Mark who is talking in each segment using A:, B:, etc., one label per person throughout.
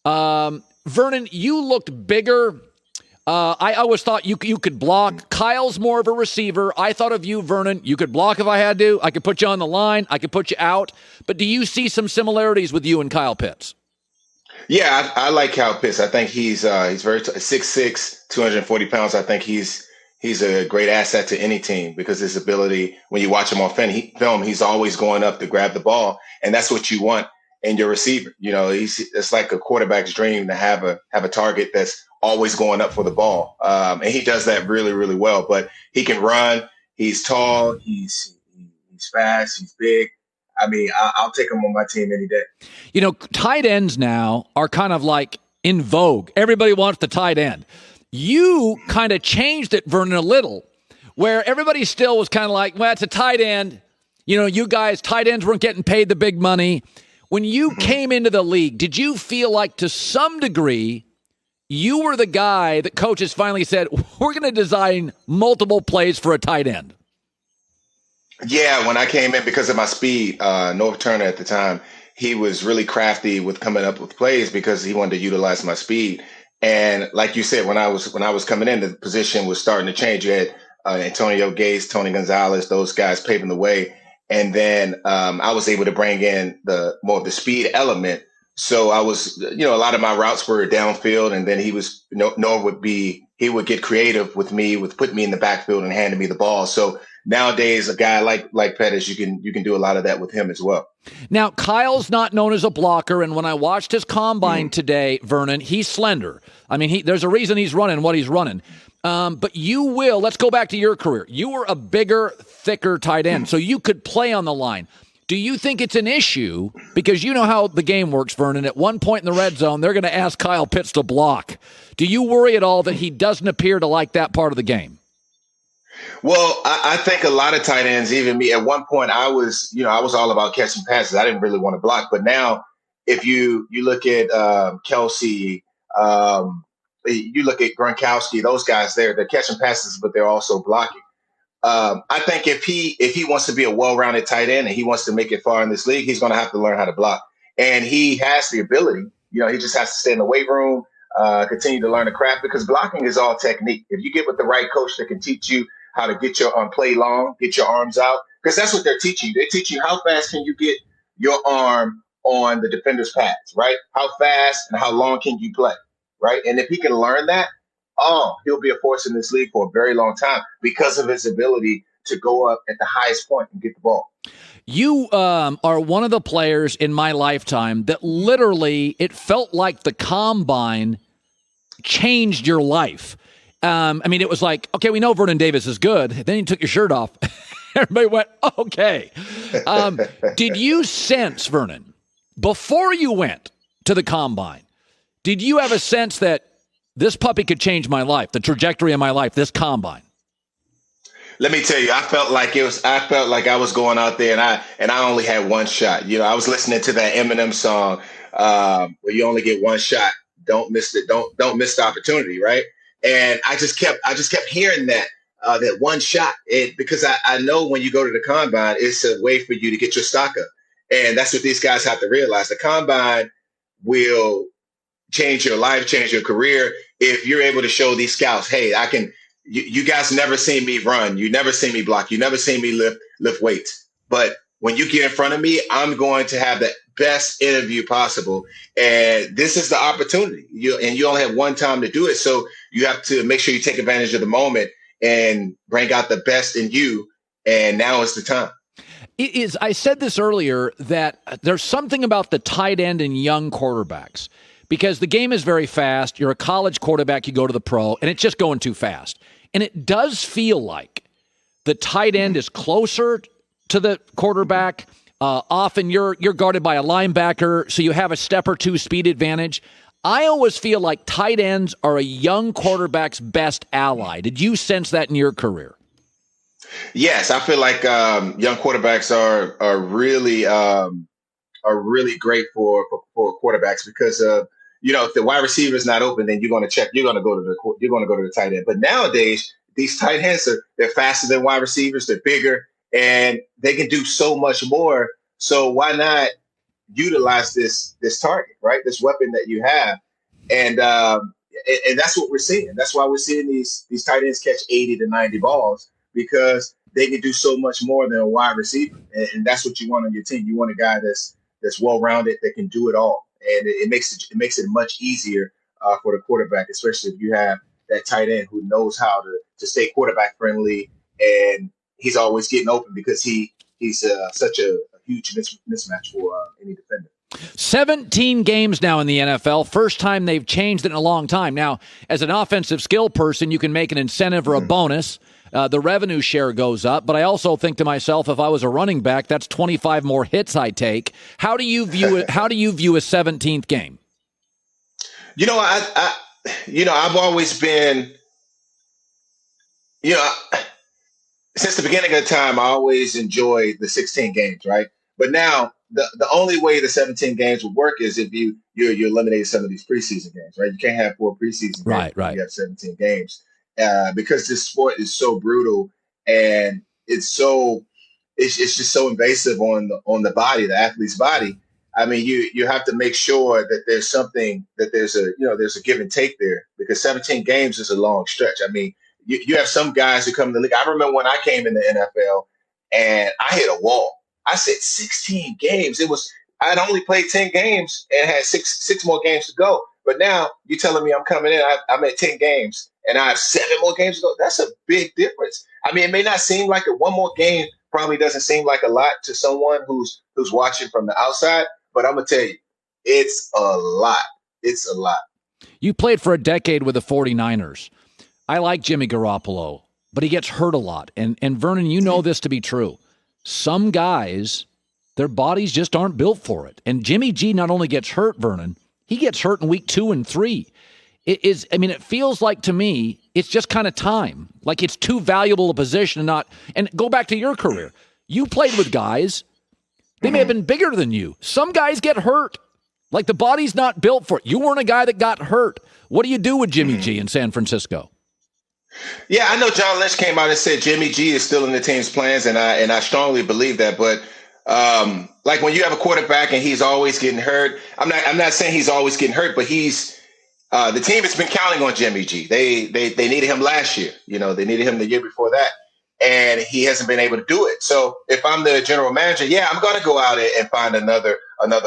A: Vernon, you looked bigger. I always thought you could block. Kyle's more of a receiver. I thought of you, Vernon. You could block if I had to. I could put you on the line. I could put you out. But do you see some similarities with you and Kyle Pitts?
B: Yeah, I like Kyle Pitts. I think he's very 6'6", 240 pounds. I think he's a great asset to any team because his ability, when you watch him on film, he's always going up to grab the ball, and that's what you want in your receiver. It's like a quarterback's dream to have a target that's always going up for the ball, and he does that really, really well. But he can run. He's tall. He's fast. He's big. I mean, I'll take him on my team any day.
A: Tight ends now are kind of like in vogue. Everybody wants the tight end. You kind of changed it, Vernon, a little, where everybody still was kind of like, well, it's a tight end. You guys, tight ends weren't getting paid the big money. When you came into the league, did you feel like to some degree you were the guy that coaches finally said, we're going to design multiple plays for a tight end?
B: Yeah, when I came in, because of my speed, Norv Turner at the time, he was really crafty with coming up with plays because he wanted to utilize my speed. And like you said, when I was coming in, the position was starting to change. You had Antonio Gates, Tony Gonzalez, those guys paving the way. And then I was able to bring in more of the speed element. So I was, a lot of my routes were downfield, and then he would get creative with me, with putting me in the backfield and handing me the ball. So nowadays, a guy like Pettis, you can do a lot of that with him as well.
A: Now, Kyle's not known as a blocker, and when I watched his combine today, Vernon, he's slender. I mean, there's a reason he's running what he's running. But let's go back to your career. You were a bigger, thicker tight end, so you could play on the line. Do you think it's an issue? Because you know how the game works, Vernon. At one point in the red zone, they're going to ask Kyle Pitts to block. Do you worry at all that he doesn't appear to like that part of the game?
B: Well, I think a lot of tight ends, even me, at one point I was all about catching passes. I didn't really want to block. But now if you look at Kelsey, you look at Gronkowski, those guys they're catching passes, but they're also blocking. I think if he wants to be a well-rounded tight end and he wants to make it far in this league, he's going to have to learn how to block. And he has the ability. He just has to stay in the weight room, continue to learn the craft, because blocking is all technique. If you get with the right coach that can teach you how to get your play long, get your arms out, because that's what they're teaching you. They're teaching you how fast can you get your arm on the defender's pads, right? How fast and how long can you play, right? And if he can learn that, he'll be a force in this league for a very long time because of his ability to go up at the highest point and get the ball.
A: You are one of the players in my lifetime that literally it felt like the combine changed your life. It was like, okay, we know Vernon Davis is good. Then you took your shirt off. Everybody went, okay. Did you sense, Vernon, before you went to the combine, did you have a sense that this puppy could change my life, the trajectory of my life, this combine?
B: Let me tell you, I felt like I was going out there and I only had one shot. I was listening to that Eminem song where you only get one shot. Don't miss it. Don't miss the opportunity, right? And I just kept hearing that one shot, because I know when you go to the combine, it's a way for you to get your stock up. And that's what these guys have to realize. The combine will change your life, change your career, if you're able to show these scouts, hey, I can. You guys never seen me run. You never seen me block. You never seen me lift weights. But when you get in front of me, I'm going to have the best interview possible. And this is the opportunity. You only have one time to do it. So you have to make sure you take advantage of the moment and bring out the best in you. And now is the time.
A: It is. I said this earlier that there's something about the tight end and young quarterbacks, because the game is very fast. You're a college quarterback, you go to the pro, and it's just going too fast. And it does feel like the tight end is closer to the quarterback. Often you're guarded by a linebacker, so you have a step or two speed advantage. I always feel like tight ends are a young quarterback's best ally. Did you sense that in your career?
B: Yes, I feel like young quarterbacks are really great for quarterbacks, because if the wide receiver is not open, then you're going to go to the tight end. But nowadays, these tight ends they're faster than wide receivers. They're bigger and they can do so much more. So why not utilize this target, right? This weapon that you have, and that's what we're seeing. That's why we're seeing these tight ends catch 80 to 90 balls, because they can do so much more than a wide receiver, and that's what you want on your team. You want a guy that's well rounded, that can do it all, and it makes it much easier for the quarterback, especially if you have that tight end who knows how to stay quarterback friendly, and he's always getting open because he's such a huge mismatch for any defender.
A: 17 games now in the NFL. First time they've changed it in a long time. Now, as an offensive skill person, you can make an incentive or a bonus. The revenue share goes up. But I also think to myself, if I was a running back, that's 25 more hits I take. How do you view it? How do you view a 17th game?
B: I've always been, since the beginning of time, I always enjoyed the 16 games, right? But now the only way the 17 games would work is if you eliminate some of these preseason games, right? You can't have 4 preseason games. Right. You have 17 games because this sport is so brutal, and it's just so invasive on the body, the athlete's body. I mean, you have to make sure that there's a give and take there, because 17 games is a long stretch. I mean, you have some guys who come in the league. I remember when I came in the NFL and I hit a wall. I said 16 games. I'd only played 10 games and had six more games to go. But now you're telling me I'm coming in, I'm at 10 games and I have 7 more games to go. That's a big difference. I mean, it may not seem like it. One more game probably doesn't seem like a lot to someone who's watching from the outside, but I'm going to tell you, it's a lot. It's a lot.
A: You played for a decade with the 49ers. I like Jimmy Garoppolo, but he gets hurt a lot. And Vernon, you know this to be true. Some guys, their bodies just aren't built for it. And Jimmy G not only gets hurt, Vernon, he gets hurt in week 2 and 3. It feels like to me, it's just kind of time. Like it's too valuable a position and go back to your career. You played with guys, they may have been bigger than you. Some guys get hurt. Like the body's not built for it. You weren't a guy that got hurt. What do you do with Jimmy G in San Francisco?
B: Yeah, I know John Lynch came out and said Jimmy G is still in the team's plans, and I strongly believe that. But like when you have a quarterback and he's always getting hurt, I'm not saying he's always getting hurt, but he's the team has been counting on Jimmy G. They needed him last year. They needed him the year before that, and he hasn't been able to do it. So if I'm the general manager, I'm going to go out and find another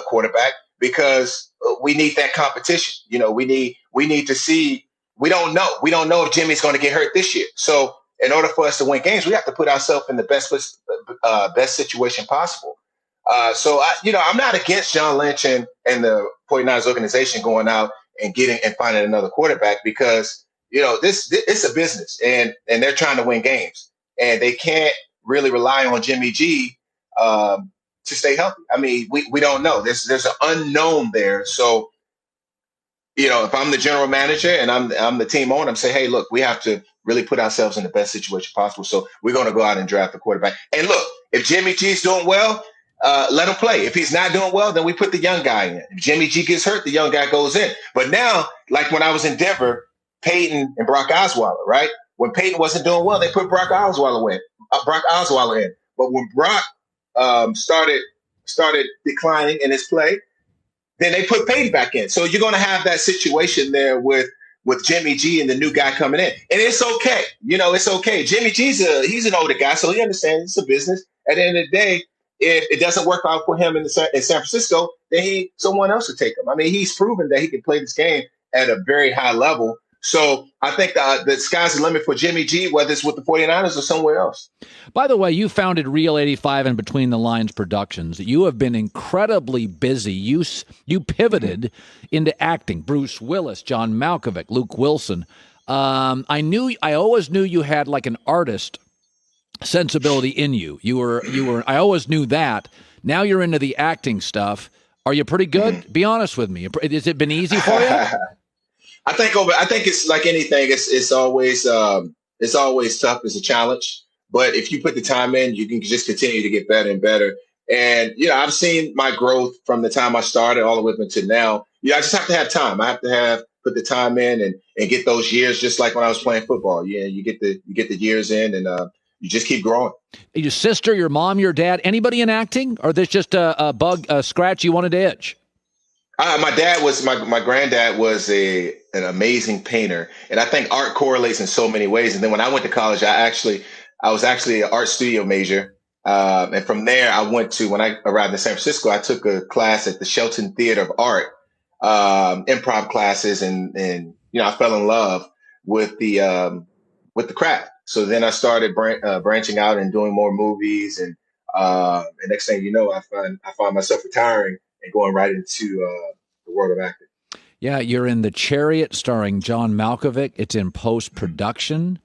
B: quarterback, because we need that competition. We need to see. We don't know if Jimmy's going to get hurt this year. So in order for us to win games, we have to put ourselves in the best situation possible. So I'm not against John Lynch and the 49ers organization going out and finding another quarterback, because it's a business and they're trying to win games, and they can't really rely on Jimmy G to stay healthy. I mean, we don't know. There's an unknown there. So if I'm the general manager and I'm the team owner, I'm saying, hey, look, we have to really put ourselves in the best situation possible. So we're going to go out and draft a quarterback. And look, if Jimmy G's doing well, let him play. If he's not doing well, then we put the young guy in. If Jimmy G gets hurt, the young guy goes in. But now, like when I was in Denver, Peyton and Brock Osweiler, right? When Peyton wasn't doing well, they put Brock Osweiler in. But when Brock started declining in his play, then they put Peyton back in. So you're going to have that situation there with Jimmy G and the new guy coming in. And it's okay. It's okay. Jimmy G's he's an older guy, so he understands it's a business. At the end of the day, if it doesn't work out for him in San Francisco, then someone else will take him. I mean, he's proven that he can play this game at a very high level. So I think the sky's the limit for Jimmy G, whether it's with the 49ers or somewhere else.
A: By the way, you founded Real 85 and Between the Lines Productions. You have been incredibly busy. You pivoted into acting. Bruce Willis, John Malkovich, Luke Wilson. I always knew you had like an artist sensibility in you. I always knew that. Now you're into the acting stuff. Are you pretty good? Be honest with me. Has it been easy for you?
B: I think it's like anything. It's always tough. It's a challenge. But if you put the time in, you can just continue to get better and better. And I've seen my growth from the time I started all the way up until now. I just have to have time. I have to put the time in and get those years, just like when I was playing football. You get the years in, and you just keep growing.
A: Your sister, your mom, your dad, anybody in acting? Or this just a bug, a scratch you wanted to itch?
B: My dad was my granddad was an amazing painter, and I think art correlates in so many ways. And then when I went to college, I was actually an art studio major, and from there I went to when I arrived in San Francisco, I took a class at the Shelton Theater of Art, improv classes, and I fell in love with the craft. So then I started branching out and doing more movies, and next thing you know, I find myself retiring and going right into the world of acting.
A: Yeah, you're in The Chariot starring John Malkovich. It's in post-production.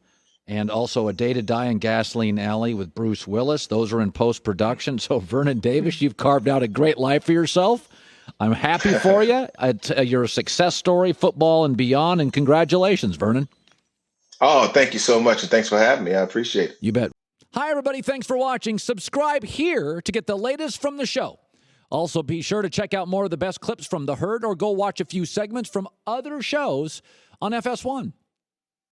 A: And also A Day to Die in Gasoline Alley with Bruce Willis. Those are in post-production. So, Vernon Davis, you've carved out a great life for yourself. I'm happy for you. You're a success story, football and beyond. And congratulations, Vernon.
B: Oh, thank you so much. And thanks for having me. I appreciate it.
A: You bet. Hi, everybody. Thanks for watching. Subscribe here to get the latest from the show. Also, be sure to check out more of the best clips from The Herd or go watch a few segments from other shows on FS1.